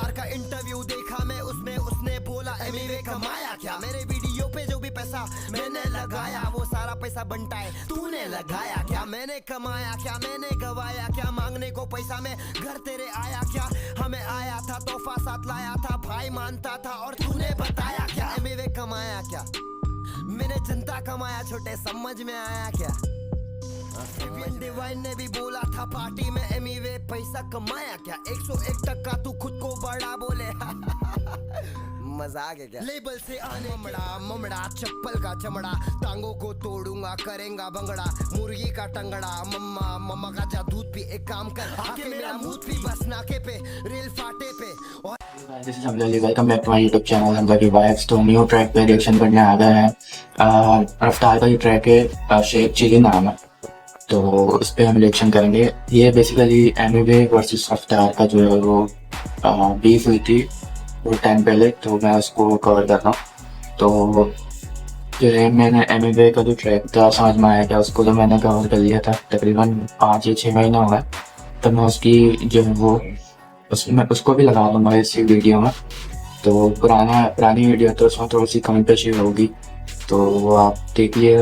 रफ्तार का इंटरव्यू देखा मैं उसमें, उसने बोला एमिवे कमाया क्या। मेरे वीडियो पे जो भी पैसा मैंने लगाया वो सारा पैसा बनता है तूने लगाया क्या। मैंने कमाया क्या, मैंने गवाया क्या, मांगने को पैसा में घर तेरे आया क्या। हमें आया था तोहफा साथ लाया था, भाई मानता था और तूने बताया क्या। एमिवे कमाया क्या, मैंने जनता कमाया, छोटे समझ में आया क्या। डिवाइन ने भी बोला था पार्टी में एमिवे पैसा कमाया क्या। 101% तू खुद को बड़ा बोले मजाक है क्या। लेबल से आने ममड़ा चप्पल का चमड़ा, टांगों को तोड़ूंगा करेंगा बंगड़ा, मुर्गी का टंगड़ा मम्मा का जा दूध पी। एक काम कर आके मेरा मुंह पी बस नाके पे रेल फाटे पे। और This is Hamza Ali. Welcome back to my YouTube channel Hamza की वाइब्स। तो न्यू ट्रैक पे रिएक्शन करने आ गए हैं। रफ्तार का ये ट्रैक है शेख चिली नाम है, तो उस पर हम रिएक्शन करेंगे। ये बेसिकली एमिवे वर्सेस रफ्तार का जो है वो बीफ हुई थी वो टाइम पहले, तो मैं उसको कवर कर रहा हूँ। तो जो है मैंने एमिवे का जो ट्रैक था समझ में आया क्या, उसको तो मैंने कवर कर लिया था तकरीबन 5 या 6 महीना हुआ है। तो मैं उसकी जो है वो मैं उसको भी लगा दूँगा इसी वीडियो में। तो पुरानी वीडियो तो उसमें थोड़ी सी कमी पेशी होगी, तो वो आप देखिए।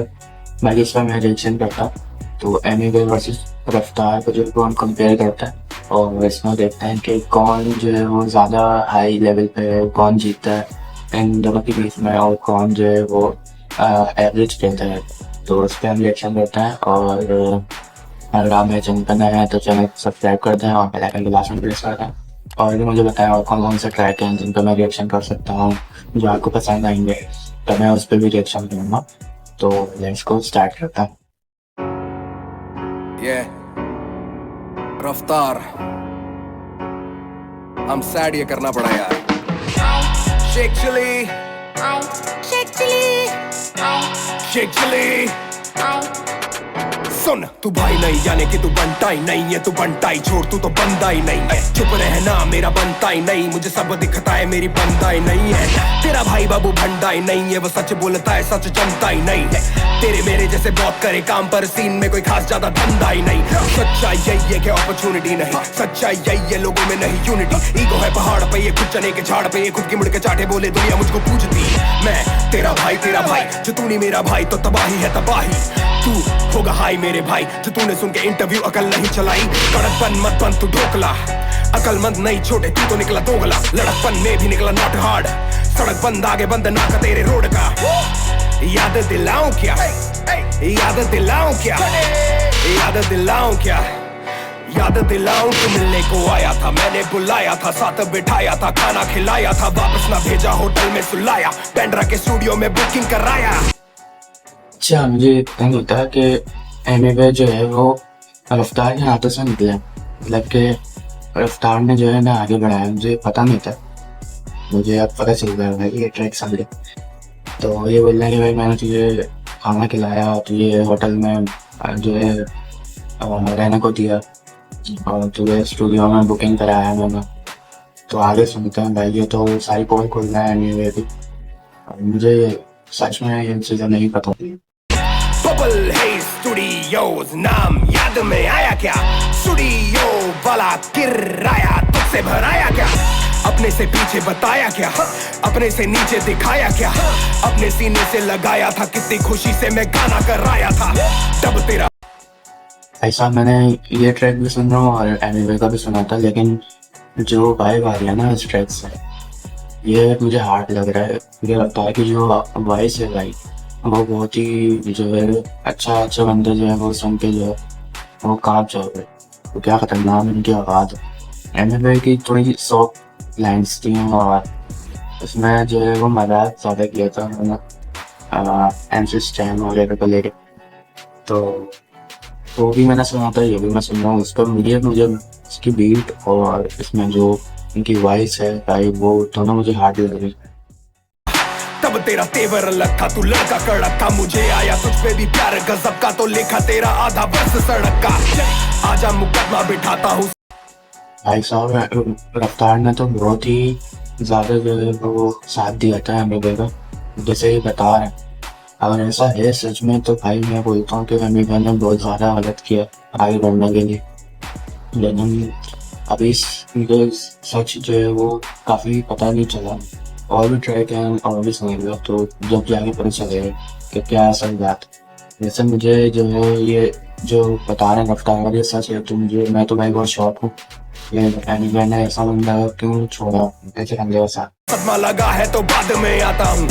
बाकी इस पर मैं रिएक्शन करता। तो एमिवे वर्सेस रफ्तार को जो है हम कंपेयर करता है और इसमें देखते हैं कि कौन जो है वो ज़्यादा हाई लेवल पे है, कौन जीतता है इन दोनों के बीच में, और कौन जो है वो एवरेज कहता है। तो उस पर हम रिएक्शन करते हैं। और अगर आप मेरे चैनल पर नए हैं तो चैनल सब्सक्राइब कर दें और बेल आइकन को लास्ट में प्रेस कर दें। और भी मुझे बताएं और कौन कौन से ट्रैक हैं जिन पर मैं रिएक्शन कर सकता हूँ जो आपको पसंद आएंगे, तो मैं उस पर भी रिएक्शन करूँगा। तो लेट्स को स्टार्ट करता हूँ। रफ्तार हम सैड ये करना पड़ा यार। शेख चिली शेख चिली सुन, तू भाई नहीं यानी कि तू बनता ही नहीं है, तू बनता ही छोड़, तू तो बंदा ही नहीं है। चुप रहना मेरा बनता ही नहीं, मुझे सब दिखता है मेरी बनता ही नहीं है। तेरा भाई बाबू भंडा ही नहीं है, वो सच बोलता है सच जमता ही नहीं है। तेरे मेरे जैसे बहुत करे काम पर सीन में कोई खास ज्यादा धंधा ही नहीं। सच्चाई यही है कि अपॉर्चुनिटी नहीं, सच्चाई यही है लोगों में नहीं यूनिटी। ईगो है पहाड़ पे ये खुद चने के झाड़ पे, ये खुद की मुड़ के चाटे बोले दुनिया मुझको पूछती। मैं तेरा भाई जो तू नहीं मेरा भाई तो तबाही है तबाही। तू होगा हाई मेरे भाई जो तूने सुन के इंटरव्यू अकल नहीं चलाई। कड़कपन मत बन तू ढोकला, अकलमंद नहीं छोटे तू तो निकला दोगला। लड़कपन में भी निकला नॉट हार्ड, सड़क बंद आगे बंद ना का तेरे रोड का। याद दिलाऊं क्या, याद दिलाऊं क्या, याद दिलाऊं क्या, याद दिलाऊं तू मिलने को आया था, मैंने बुलाया था, साथ बिठाया था, खाना खिलाया था, वापस ना भेजा होटल में सुलाया, पेंड्रा के स्टूडियो में बुकिंग कराया। अच्छा, मुझे इतना होता है कि एमिवे जो है वो रफ्तार के हाथों से निकला, मतलब कि रफ्तार ने जो है ना आगे बढ़ाया। मुझे पता नहीं था, मुझे अब पता चल गया भाई ये ट्रैक समझे। तो ये बोल रहा है कि भाई मैंने तुझे खाना खिलाया, तुझे होटल में जो है रहने को दिया और तुझे स्टूडियो में बुकिंग कराया मैंने। तो आगे सुनते हैं भाई, ये तो सारी पोल खोल रहा है एमिवे भी। मुझे सच में ये चीज़ें नहीं पता थी। बबल है स्टूडियोज नाम याद में आया क्या, स्टूडियो वाला किराया तुझसे भराया क्या, अपने से पीछे बताया क्या, अपने से नीचे दिखाया क्या, अपने सीने से लगाया था, कितनी खुशी से मैं गाना कराया था। तब तेरा ऐसा मैंने ये ट्रैक भी सुन रहा हूँ और एमिवे का भी सुना था, लेकिन जो वाइब आ रही है ना इस ट्रैक से ये मुझे हार्ड लग रहा है। मुझे लगता है कि जो वॉइस है भाई वो बहुत ही जो है अच्छा बंदे जो है वो सुन के जो है वो कांप जाओगे। तो क्या खतरनाक इनकी आवाज़ है। एमिवे की थोड़ी सॉफ्ट लाइन्स थी और उसमें जो है वो मजाक ज़्यादा किया था उन्होंने एमसी स्टैन वगैरह को लेकर। तो वो भी मैंने सुना था, ये भी मैं सुन रहा हूँ। उसका मुझे उसकी बीट और इसमें जो इनकी वॉइस है भाई वो दोनों मुझे हार्ड लग रही। तब तेरा तेवर अलग था, तू लड़का कड़क था, मुझे आया तुझ पे भी प्यार गजब का, तो लिखा तेरा आधा वर्ष सड़क का, आजा मुकदमा बिठाता हूँ। भाई साहब रफ्तार ने तो बहुत ही ज़्यादा जो है वो साथ दिया था एमिवे का, जैसे ये बता रहे हैं। अगर ऐसा है सच में तो भाई मैं बोलता हूँ कि एमिवे ने बहुत ज़्यादा गलत किया आगे बढ़ने के लिए। लेकिन अभी मुझे सच जो है वो काफ़ी पता नहीं चला। और भी ट्रैक हैं और भी सुनेगा तो जब जाके पता चलेगा कि क्या असल बात। जैसे मुझे जो है ये जो बता रहे हैं रफ्तार वाली सच है, तो मैं तो भाई बहुत शौक हूँ। ये एनीवे ने ऐसा बंदा क्यों छोड़ा, ऐसे बंदे के साथ। सदमा लगा है तो बाद में आता हूँ,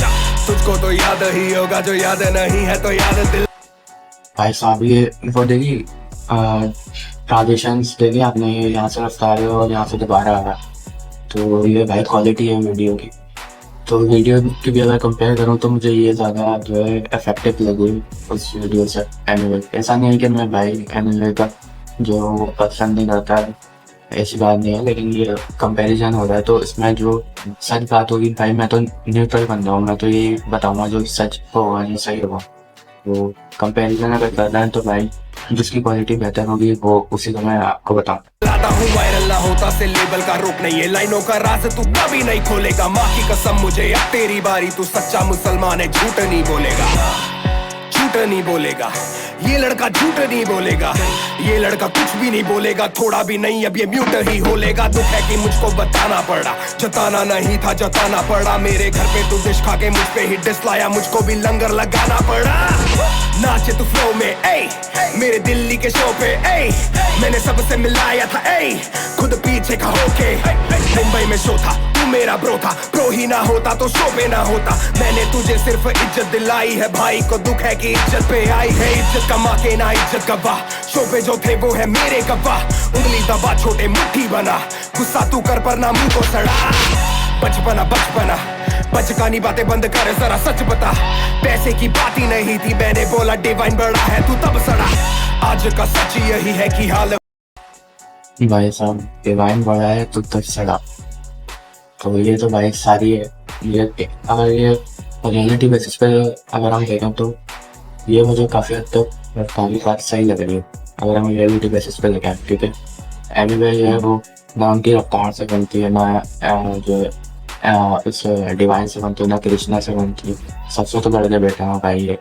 तुझको तो याद ही होगा, जो याद नहीं है तो याद दिल। भाई साहब ये वो देखी ट्रांजिशंस देखी आपने, यहाँ से रफ्तार है और यहाँ से दोबारा आ रहा, तो ये भाई क्वालिटी है वीडियो की। तो वीडियो की भी अगर कंपेयर करूँ तो मुझे ये ज़्यादा जो है इफेक्टिव लगी उस वीडियो से एनिवे। ऐसा नहीं है कि मैं भाई एनिवे का जो पसंद नहीं करता है, ऐसी बात नहीं है, लेकिन ये कंपैरिजन हो रहा है तो इसमें जो सच बात होगी भाई मैं तो न्यूट्रल बन रहा हूँ, मैं तो ये बताऊँगा जो सच होगा नहीं सही होगा। तो कंपैरिजन अगर करना है तो भाई जिसकी क्वालिटी बेहतर होगी वो उसी को मैं आपको बताऊँ। लाता हूँ वायरल ना होता से लेबल का रोक नहीं है, लाइनों का राज तू कभी नहीं खोलेगा, माँ की कसम मुझे अब तेरी बारी, तू सच्चा मुसलमान है, झूठ नहीं बोलेगा, झूठ नहीं बोलेगा, ये लड़का झूठ नहीं बोलेगा, ये लड़का कुछ भी नहीं बोलेगा, थोड़ा भी नहीं, अब ये म्यूट ही होलेगा। दुख है कि मुझको बताना पड़ा, जताना नहीं था जताना पड़ा, मेरे घर पे तू डिश खा के मुझ पे ही डिस लाया, मुझको भी लंगर लगाना पड़ा। नाचे तू फ्लो में ए, मेरे दिल्ली के शो पे ए, मैंने सबसे मिलाया था ए, खुद पीछे का होके, मुंबई में शो था तू मेरा ब्रो था, प्रो ही ना होता तो शो पे ना होता, मैंने तुझे सिर्फ इज्जत दिलाई है, भाई को दुख है कि इज्जत पे आई है, इज्जत कमा के ना इज्जत गवा, शो पे जो थे वो है मेरे गवाह, उंगली दबा छोटे मुट्ठी बना, गुस्सा तू कर पर ना मुंह को सड़ा, बचपना बचपना बचकानी बातें बंद कर जरा सच बता, पैसे की बात ही नहीं थी, मैंने बोला डिवाइन बड़ा है तू तब सड़ा, आज का सच यही है कि हाल भाई साहब डिवाइन बड़ा है तो तब सड़ा, तो ये तो भाई सारी है। ये अगर ये रियलिटी बेसिस पे अगर हम देखें तो ये मुझे काफ़ी हद तक रफ्तार की बात सही लग रही है, अगर हम रियलिटी बेसिस पे देखें। ठीक है, एनीवे जो है वो ना उनकी रफ्तार से बनती है, ना जो इस डिवाइन से बनती है, ना कृष्णा से बनती है, सबसे तो बड़े बेटे हैं भाई ये,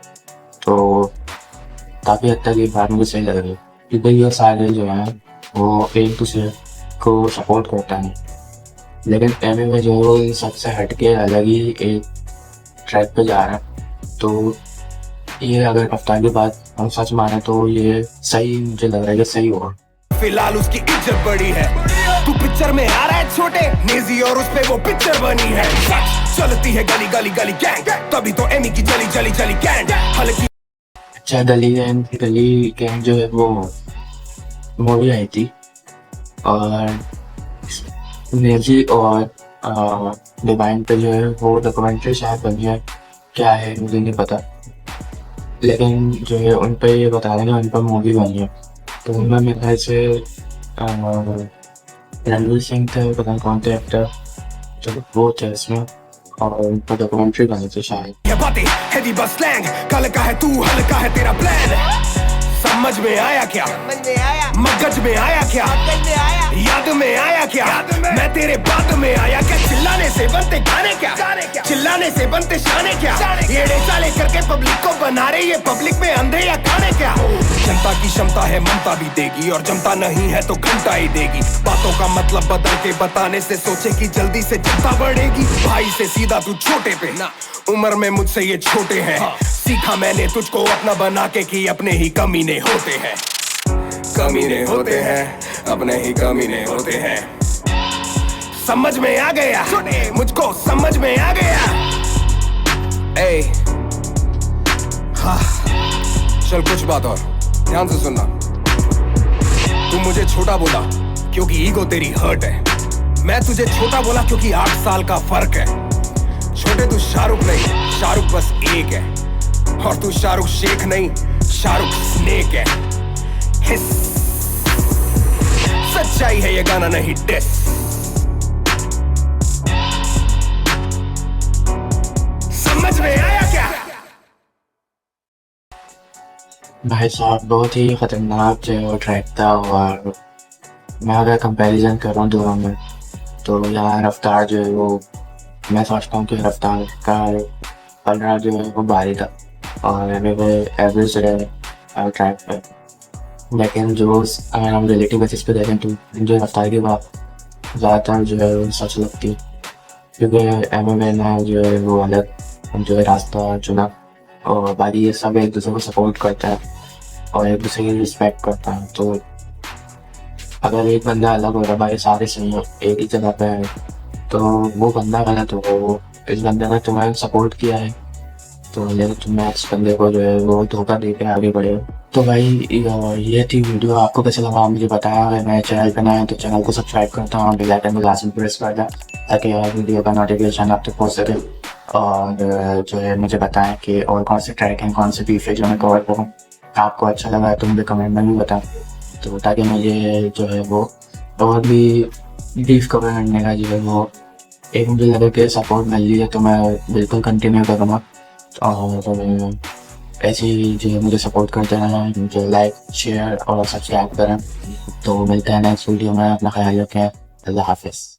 तो काफ़ी हद तक ये बात मुझे सही लग रही है, क्योंकि ये सारे जो हैं वो एक दूसरे को सपोर्ट करता है। लेकिन एनीवे जो है इन सबसे हट के अलग ही एक ट्रैक पे जा रहा है, तो ये अगर रफ्तार की बात हम सच माने तो ये सही मुझे लग रहा है कि सही होगा। फिलहाल उसकी इज्जत बड़ी है, तू पिक्चर में आ रहा है छोटे नेजी और उस पे वो पिक्चर बनी है, चलती है गली गली गली गैंग, तभी तो एमी की जली जली जली गैंग हल्की। अच्छा गली गैंग जो है वो मूवी आई थी और नेजी और डिवाइन पे जो है वो डॉक्यूमेंट्री शायद बनी है, क्या है मुझे नहीं पता, लेकिन जो है उन पे ये बता रहे हैं उन पर मूवी बनी है, तो उनमें मेरे ख्याल से रणवीर सिंह थे, पता नहीं कौन थे एक्टर, तो वो थे इसमें और उन पर डॉक्यूमेंट्री बनी थी शायद। ये बातें हैवी बस स्लैंग, कल का है तू हल्का है तेरा प्लान, समझ में आया क्या, मगज में आया क्या, याद में आया क्या, मैं तेरे बाद में आया क्या, चिल्लाने से बनते गाने क्या, चिल्लाने से बनते शाने क्या, येड़े चाले करके पब्लिक को बना रहे ये पब्लिक में अंधे या काने क्या, जनता की क्षमता है ममता भी देगी और जमता नहीं है तो घंटा ही देगी, बातों का मतलब बदल के बताने से सोचे कि जल्दी से जनता बढ़ेगी, भाई से सीधा तू छोटे पे ना, उम्र में मुझसे ये छोटे हैं, सीखा मैंने तुझको अपना बना के कि अपने ही कमीने होते हैं, कमीने होते हैं, अपने ही कमीने होते हैं, समझ में आ गया, मुझको समझ में आ गया। ए, हाँ, चल कुछ बात और ध्यान से सुनना, तू मुझे छोटा बोला क्योंकि ईगो तेरी हर्ट है, मैं तुझे छोटा बोला क्योंकि 8 साल का फर्क है, छोटे तू शाहरुख नहीं, शाहरुख बस एक है, और तू शाहरुख शेख नहीं, शाहरुख स्नेक है, सच्चाई है ये गाना नहीं डिस। समझ में आया क्या? भाई साहब बहुत ही खतरनाक जो है ट्रैक था, और मैं अगर कंपैरिजन कर रहा हूँ दोनों में तो यहाँ रफ्तार जो है वो मैं सोचता हूँ कि रफ्तार का पलड़ा जो है वो भारी था और वो एवरेज रहे ट्रैक पे, लेकिन जो अगर हम रिलेटिव बेसिस पे देखें तो जो रफ्तार की बात ज़्यादातर जो है सच लगती है, क्योंकि MMA ने जो है वो अलग जो है रास्ता चुना और बाकी ये सब एक दूसरे को सपोर्ट करता है और एक दूसरे की रिस्पेक्ट करता है। तो अगर एक बंदा अलग हो रहा है, भाई सारे सही हो, एक ही जगह पे है, तो वो बंदा गलत हो, वो इस बंदे ने तुम्हें सपोर्ट किया है तो लेकिन तुम्हें इस बंदे को जो है वो धोखा दे के आगे बढ़े। तो भाई ये थी वीडियो, आपको कैसे लगा मुझे बताया। अगर नए चैनल पे नए हैं तो चैनल को सब्सक्राइब करता हूँ, बेल आइकन को लाजमी प्रेस कर दें ताकि हर वीडियो का नोटिफिकेशन आप तक पहुँच सके। और जो है मुझे बताएं कि और कौन से ट्रैक हैं, कौन से बीफ है जो मैं कवर करूँ। आपको अच्छा लगा है तो मुझे कमेंट में भी बताएं, तो ताकि मुझे जो है वो और भी बीफ कवर करने का जो है वो एक मुझे लगे कि सपोर्ट मिल रही है तो मैं बिल्कुल कंटिन्यू करूँगा। और ऐसे ही जो है मुझे सपोर्ट करते रहें, मुझे लाइक शेयर और सब्सक्राइब करें। तो मिलते हैं नेक्स्ट वीडियो में, अपना ख्याल रखें, अल्लाह हाफिज़।